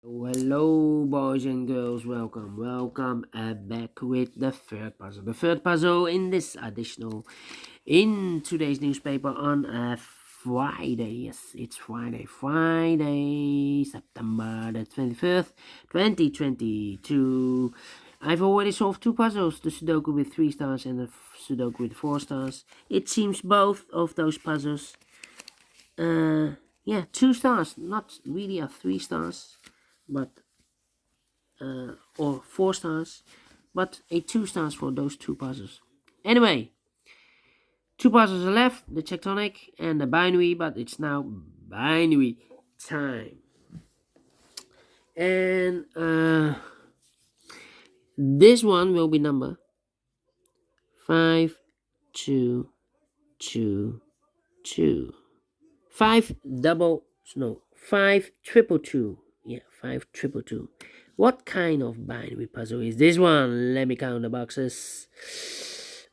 Hello, boys and girls. Welcome back with the third puzzle. The third puzzle in this additional in today's newspaper on Friday. Yes, it's Friday, September the 25th, 2022. I've already solved two puzzles: the Sudoku with 3 stars and the Sudoku with 4 stars. It seems both of those puzzles, yeah, 2 stars, not really a 3 stars, but or 4 stars, but a 2 stars for those two puzzles. Anyway, two puzzles are left: the tectonic and the binary, but it's now binary time. And this one will be number 5222. 5222. Yeah, 5222. What kind of binary puzzle is this one? Let me count the boxes.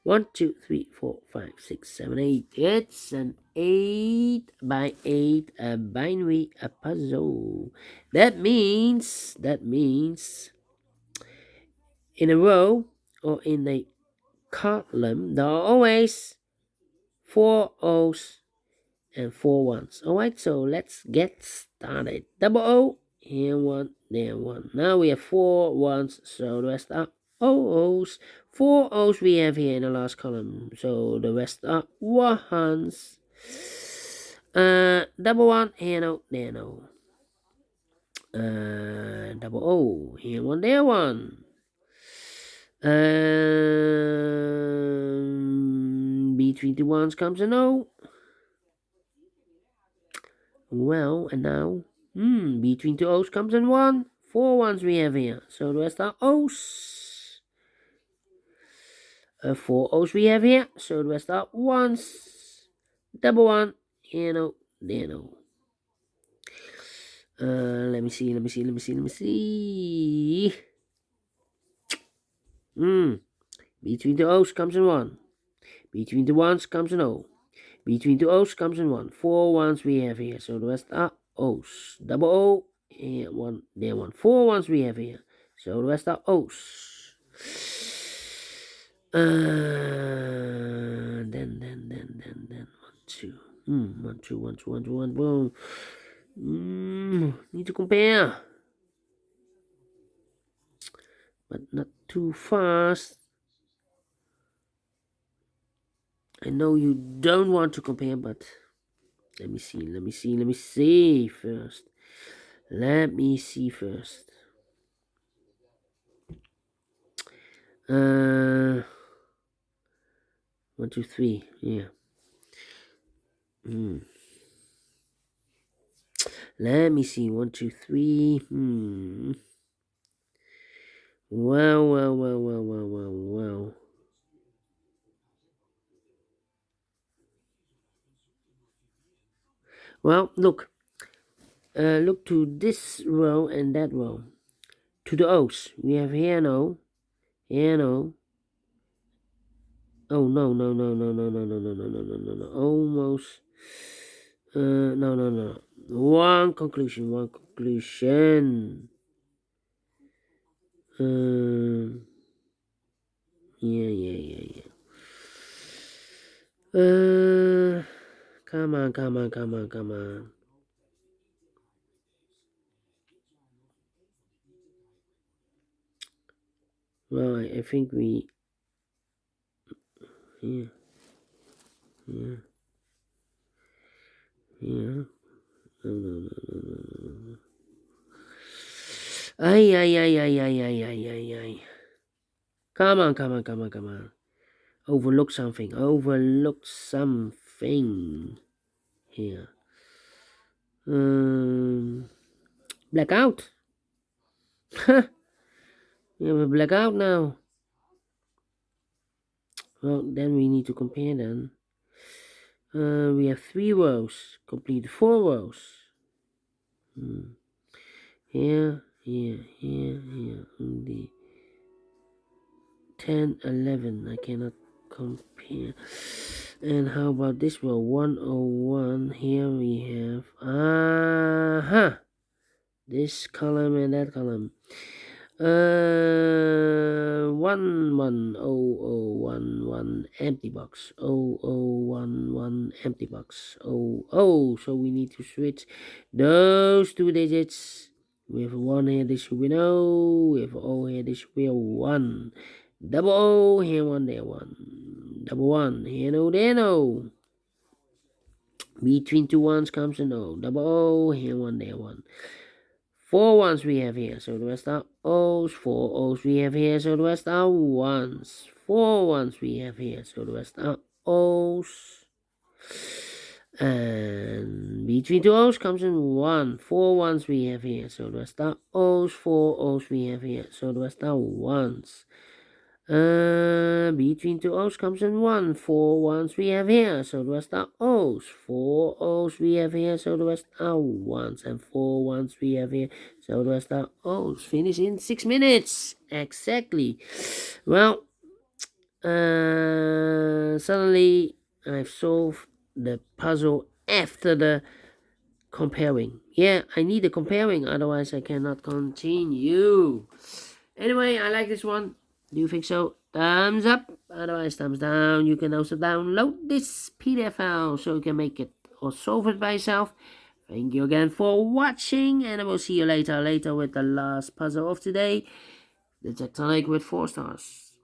1, 2, 3, 4, 5, 6, 7, 8. It's an 8 by 8 binary puzzle. That means in a row or in a column there are always 4 O's and 4 ones. Alright, so let's get started. Double O, here one, there one. Now we have 4 ones, so the rest are O's. 4 O's we have here in the last column, so the rest are ones. Double one, here no, there no. Double O, here one, there one. Between the ones comes an O. Well, and now, between two O's comes an 1. 4 ones we have here, so the rest are O's. 4 O's we have here, so the rest are ones. Double one, here no, there no. Let me see. Between the O's comes an 1. Between the ones comes an O. Between the O's comes an 1. 4 ones we have here, so the rest are O's. Double O, here one, there one. 4 ones we have here, so the rest are O's. Then 1, 2. 1, 2, 1, 2, 1, 2, 1, boom. Need to compare, but not too fast. I know you don't want to compare, but let me see first. Let me see first. 1, 2, 3. Yeah. Let me see. 1, 2, 3. Well. Well, look. Look to this row and that row. To the O's. We have here no. Here no. Oh no. Almost. No. One conclusion. Yeah. Come on. Well, I think we. Yeah. No. Ay. Come on. Overlook something here. Blackout. We have a blackout now. Well, then we need to compare then. We have 3 rows. Complete 4 rows. Here. The 10, 11. I cannot compare. And how about this row? 101. Here we have. this column and that column. 11001 empty box. 0011 empty box. So we need to switch those two digits. With one here, this should be no. With O here, this should be a 1. Double O here, 1 there, 1. Double 1 here, no there, no. Between two ones comes a no. Double O here, 1 there, 1. 4 ones we have here, so the rest are O's. 4 O's we have here, so the rest are 1s. 4 ones we have here, so the rest are O's. And between two O's comes in 1. 4 ones we have here, so the rest are O's. 4 O's we have here, so the rest are 1s. Between two O's comes in 1. 4 ones we have here, so the rest are O's. 4 O's we have here, so the rest are 1s. And 4 ones we have here, so the rest are O's. Finish in 6 minutes. Exactly. Well, suddenly I've solved the puzzle after the comparing. Yeah, I need the comparing, otherwise I cannot continue. Anyway, I like this one. Do you think so? Thumbs up, otherwise thumbs down. You can also download this PDF file so you can make it or solve it by yourself. Thank you again for watching, and I will see you later with the last puzzle of today. The tectonic with 4 stars.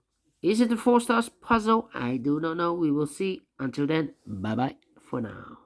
Is it a 4 stars puzzle? I do not know. We will see. Until then, bye bye for now.